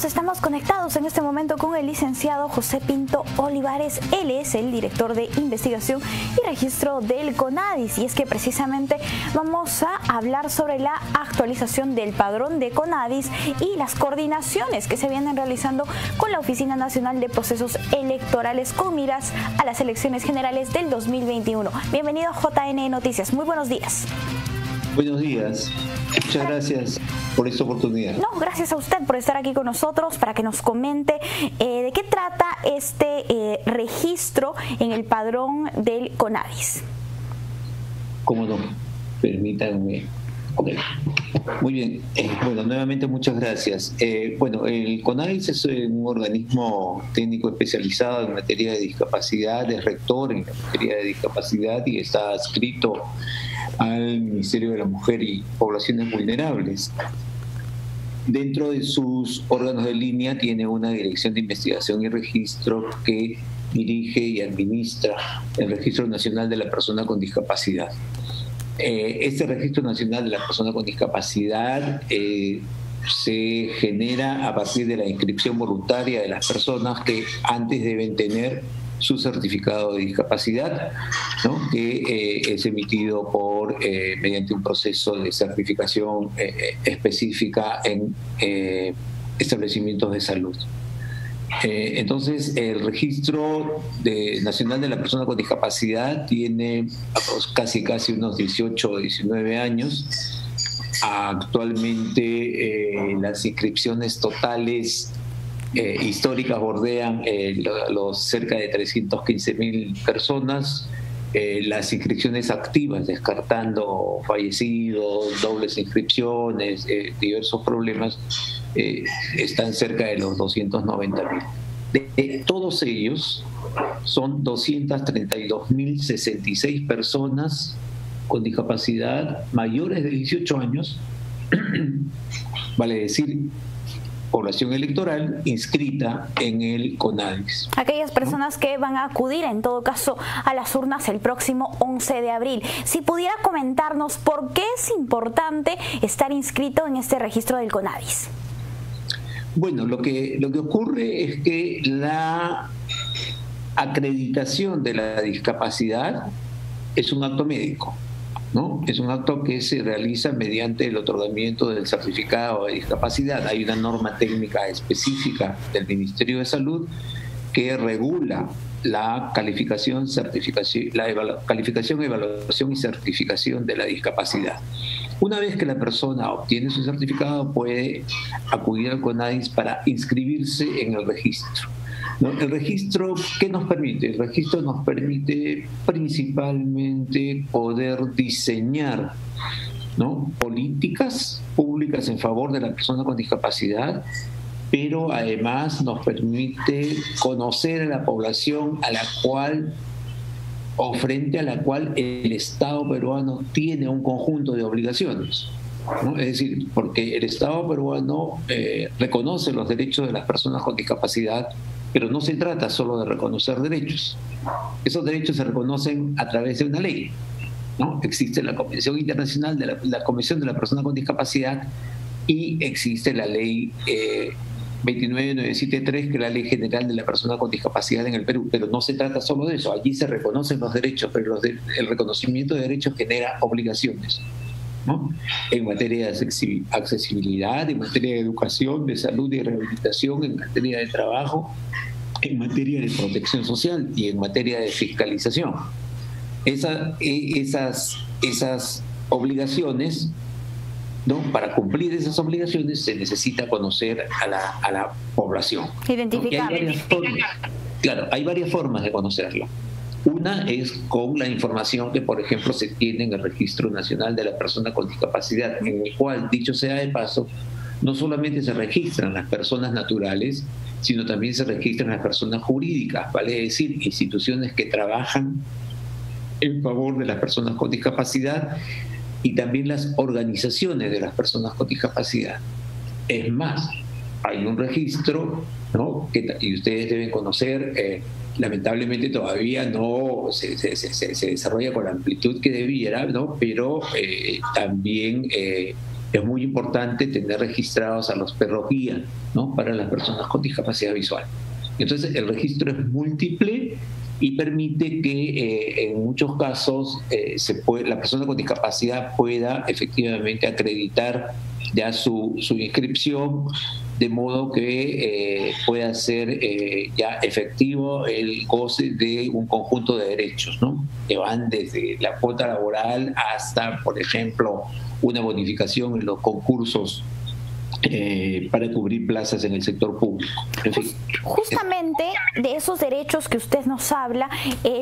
Estamos conectados en este momento con el licenciado José Pinto Olivares. Él es el director de investigación y registro del CONADIS, y es que precisamente vamos a hablar sobre la actualización del padrón de CONADIS y las coordinaciones que se vienen realizando con la Oficina Nacional de Procesos Electorales con miras a las elecciones generales del 2021. Bienvenido a JN Noticias. Muy buenos días. Buenos días. Muchas gracias por esta oportunidad. No, gracias a usted por estar aquí con nosotros para que nos comente de qué trata este registro en el padrón del CONADIS. ¿Cómo no? Permítanme. Okay. Muy bien. Bueno, nuevamente muchas gracias. Bueno, el CONADIS es un organismo técnico especializado en materia de discapacidad, es rector en materia de discapacidad y está adscrito al Ministerio de la Mujer y Poblaciones Vulnerables. Dentro de sus órganos de línea tiene una dirección de investigación y registro que dirige y administra el Registro Nacional de la Persona con Discapacidad. Este Registro Nacional de la Persona con Discapacidad se genera a partir de la inscripción voluntaria de las personas que antes deben tener su certificado de discapacidad, ¿no? Que es emitido mediante un proceso de certificación específica en establecimientos de salud. Entonces, el Registro Nacional de la Persona con Discapacidad tiene casi unos 18 o 19 años. Actualmente las inscripciones totales históricas bordean los cerca de 315.000 personas. Las inscripciones activas, descartando fallecidos, dobles inscripciones, diversos problemas, están cerca de los 290.000. De todos ellos, son 232.066 personas con discapacidad mayores de 18 años, vale decir, población electoral inscrita en el CONADIS. Aquellas personas que van a acudir en todo caso a las urnas el próximo 11 de abril. Si pudiera comentarnos por qué es importante estar inscrito en este registro del CONADIS. Bueno, lo que ocurre es que la acreditación de la discapacidad es un acto médico, ¿no? Es un acto que se realiza mediante el otorgamiento del certificado de discapacidad. Hay una norma técnica específica del Ministerio de Salud que regula la calificación, evaluación y certificación de la discapacidad. Una vez que la persona obtiene su certificado, puede acudir al CONADIS para inscribirse en el registro, ¿no? El registro, ¿qué nos permite? El registro nos permite principalmente poder diseñar, ¿no?, políticas públicas en favor de la persona con discapacidad, pero además nos permite conocer a la población a la cual o frente a la cual el Estado peruano tiene un conjunto de obligaciones, ¿no? Es decir, porque el Estado peruano reconoce los derechos de las personas con discapacidad, pero no se trata solo de reconocer derechos. Esos derechos se reconocen a través de una ley, ¿no? Existe la Convención Internacional de la Convención de la Persona con Discapacidad y existe la ley 29973, que es la Ley General de la Persona con Discapacidad en el Perú. Pero no se trata solo de eso. Allí se reconocen los derechos, pero el reconocimiento de derechos genera obligaciones, ¿no? En materia de accesibilidad, en materia de educación, de salud y rehabilitación, en materia de trabajo, en materia de protección social y en materia de fiscalización. Esas obligaciones, ¿no? Para cumplir esas obligaciones se necesita conocer a la población. Identificar. Hay varias formas de conocerla. Una es con la información que, por ejemplo, se tiene en el Registro Nacional de la Persona con Discapacidad, en el cual, dicho sea de paso, no solamente se registran las personas naturales, sino también se registran las personas jurídicas, vale decir, instituciones que trabajan en favor de las personas con discapacidad y también las organizaciones de las personas con discapacidad. Es más, hay un registro, ¿no?, y ustedes deben conocer, lamentablemente todavía no se desarrolla con la amplitud que debiera, ¿no?, pero también es muy importante tener registrados a los perros guía, ¿no?, para las personas con discapacidad visual. Entonces, el registro es múltiple y permite que en muchos casos la persona con discapacidad pueda efectivamente acreditar ya su inscripción, de modo que pueda ser ya efectivo el goce de un conjunto de derechos, ¿no?, que van desde la cuota laboral hasta, por ejemplo, una bonificación en los concursos para cubrir plazas en el sector público. En fin. Justamente de esos derechos que usted nos habla,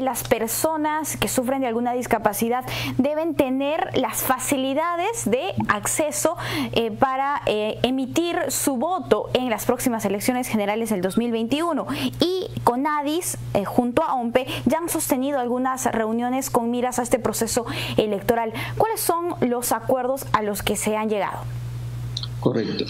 las personas que sufren de alguna discapacidad deben tener las facilidades de acceso para emitir su voto en las próximas elecciones generales del 2021. Y CONADIS, junto a OMPE, ya han sostenido algunas reuniones con miras a este proceso electoral. ¿Cuáles son los acuerdos a los que se han llegado? Correcto.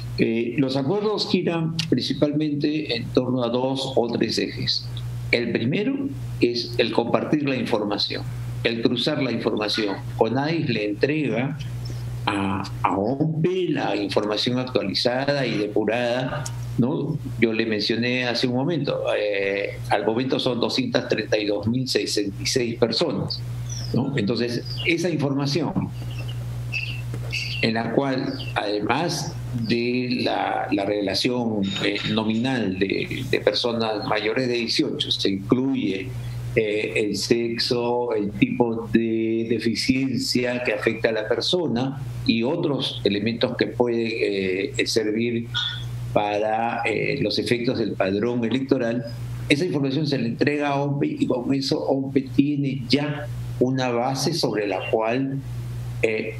Los acuerdos giran principalmente en torno a 2 o 3 ejes. El primero es el compartir la información, el cruzar la información. CONADIS le entrega a OMPE la información actualizada y depurada, ¿no? Yo le mencioné hace un momento, al momento son 232.066 personas, ¿no? Entonces, esa información, en la cual, además de la relación nominal de personas mayores de 18, se incluye el sexo, el tipo de deficiencia que afecta a la persona y otros elementos que pueden servir para los efectos del padrón electoral. Esa información se le entrega a OMPE y con eso OMPE tiene ya una base sobre la cual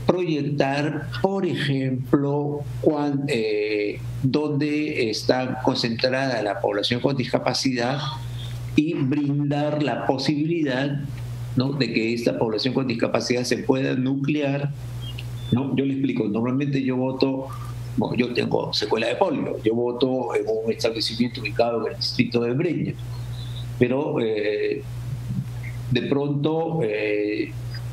proyectar, por ejemplo, dónde está concentrada la población con discapacidad y brindar la posibilidad, ¿no?, de que esta población con discapacidad se pueda nuclear, ¿no? Yo le explico, normalmente yo voto, bueno, yo tengo secuela de polio, yo voto en un establecimiento ubicado en el distrito de Breña, pero de pronto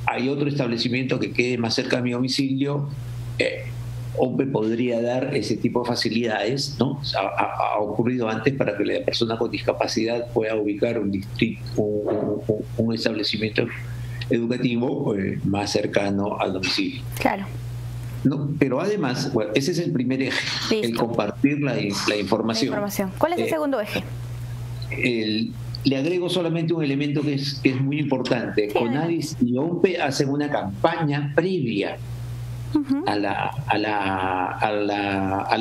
hay otro establecimiento que quede más cerca de mi domicilio. OMPE podría dar ese tipo de facilidades, ¿no? Ha ocurrido antes para que la persona con discapacidad pueda ubicar un establecimiento educativo más cercano al domicilio. Claro. No, pero además, bueno, ese es el primer eje, listo, el compartir la información. ¿Cuál es el segundo eje? Le agrego solamente un elemento que es muy importante. Sí, CONADIS y OMPE hacen una campaña previa al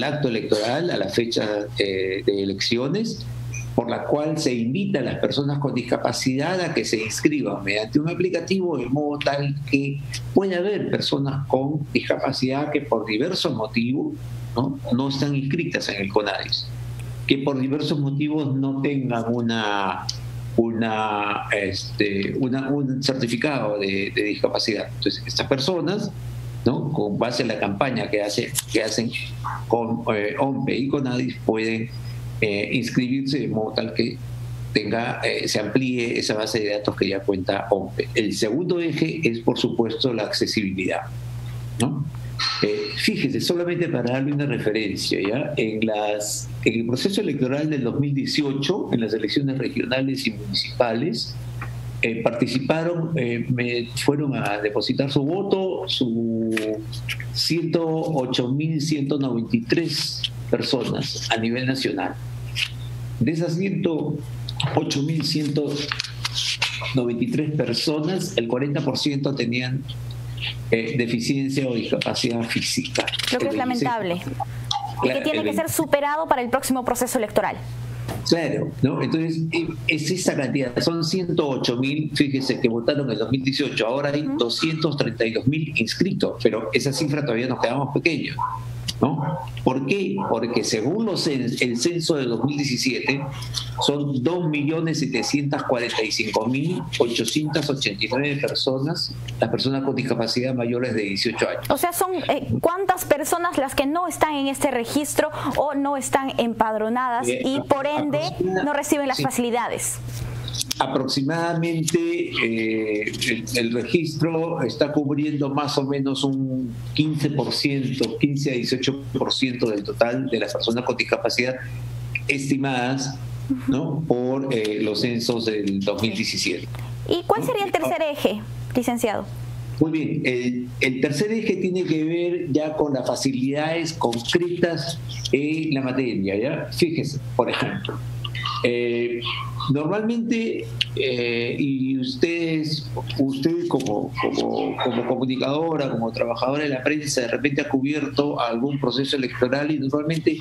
acto electoral, a la fecha de elecciones, por la cual se invita a las personas con discapacidad a que se inscriban mediante un aplicativo, de modo tal que pueda haber personas con discapacidad que por diversos motivos no están inscritas en el CONADIS, que por diversos motivos no tengan un certificado de discapacidad. Entonces, estas personas, ¿no?, con base en la campaña que hacen con OMPE y CONADIS, pueden inscribirse de modo tal que se amplíe esa base de datos que ya cuenta OMPE. El segundo eje es, por supuesto, la accesibilidad, ¿no? Fíjese, solamente para darle una referencia, ¿ya? En el proceso electoral del 2018, en las elecciones regionales y municipales, participaron, fueron a depositar su voto, 108.193 personas a nivel nacional. De esas 108.193 personas, el 40% tenían deficiencia o discapacidad física. Lo que es lamentable. Y que tiene que ser superado para el próximo proceso electoral. Claro, ¿no? Entonces, es esa cantidad. Son 108.000, fíjese, que votaron en el 2018. Ahora hay 232.000 inscritos, pero esa cifra todavía nos quedamos pequeños, ¿no? ¿Por qué? Porque según el censo de 2017, son 2.745.889 personas, las personas con discapacidad mayores de 18 años. O sea, son ¿cuántas personas las que no están en este registro o no están empadronadas y por ende no reciben las facilidades? aproximadamente el registro está cubriendo más o menos un 15%, 15 a 18% del total de las personas con discapacidad estimadas, ¿no?, por los censos del 2017. ¿Y cuál sería el tercer eje, licenciado? Muy bien, el tercer eje tiene que ver ya con las facilidades concretas en la materia, ¿ya? Fíjese, por ejemplo, normalmente, y usted como comunicadora, como trabajadora de la prensa, de repente ha cubierto algún proceso electoral, y normalmente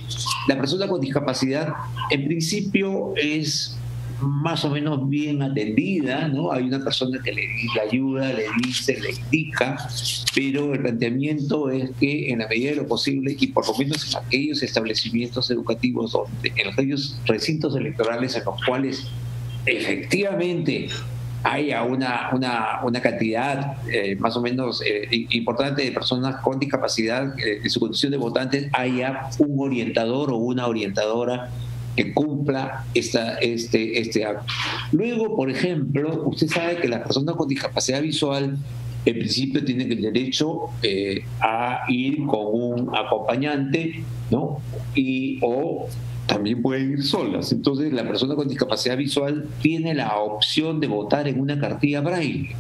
la persona con discapacidad en principio es más o menos bien atendida, ¿no? Hay una persona que le ayuda, le dice, le indica, pero el planteamiento es que en la medida de lo posible, y por lo menos en aquellos establecimientos educativos, en aquellos recintos electorales en los cuales efectivamente haya una cantidad más o menos importante de personas con discapacidad en su condición de votantes, haya un orientador o una orientadora que cumpla este acto. Luego, por ejemplo, usted sabe que las personas con discapacidad visual en principio tienen el derecho a ir con un acompañante, ¿no? O también pueden ir solas. Entonces, la persona con discapacidad visual tiene la opción de votar en una cartilla braille.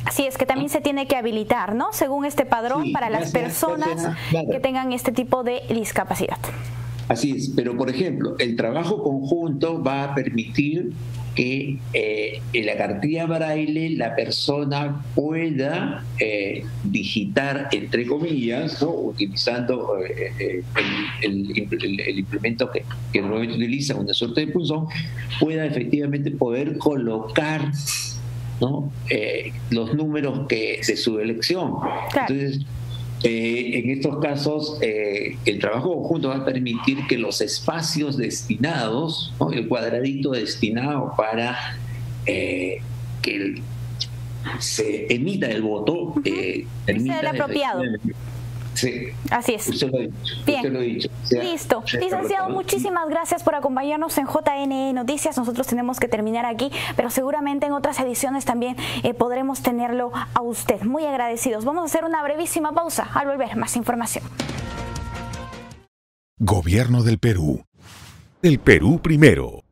Así es, que también se tiene que habilitar, ¿no?, según este padrón, sí, para las personas que tengan este tipo de discapacidad. Así es, pero por ejemplo, el trabajo conjunto va a permitir que en la cartilla braille la persona pueda digitar, entre comillas, ¿no?, utilizando el implemento que normalmente utiliza, una suerte de punzón, pueda efectivamente poder colocar, ¿no?, los números de su elección. Claro. Entonces, en estos casos, el trabajo conjunto va a permitir que los espacios destinados, ¿no?, el cuadradito destinado para que se emita el voto, sea el apropiado. Sí. Así es. Usted lo ha dicho. Bien. Usted lo ha dicho. Listo. Licenciado, muchísimas gracias por acompañarnos en JNE Noticias. Nosotros tenemos que terminar aquí, pero seguramente en otras ediciones también podremos tenerlo a usted. Muy agradecidos. Vamos a hacer una brevísima pausa. Al volver, más información. Gobierno del Perú. El Perú primero.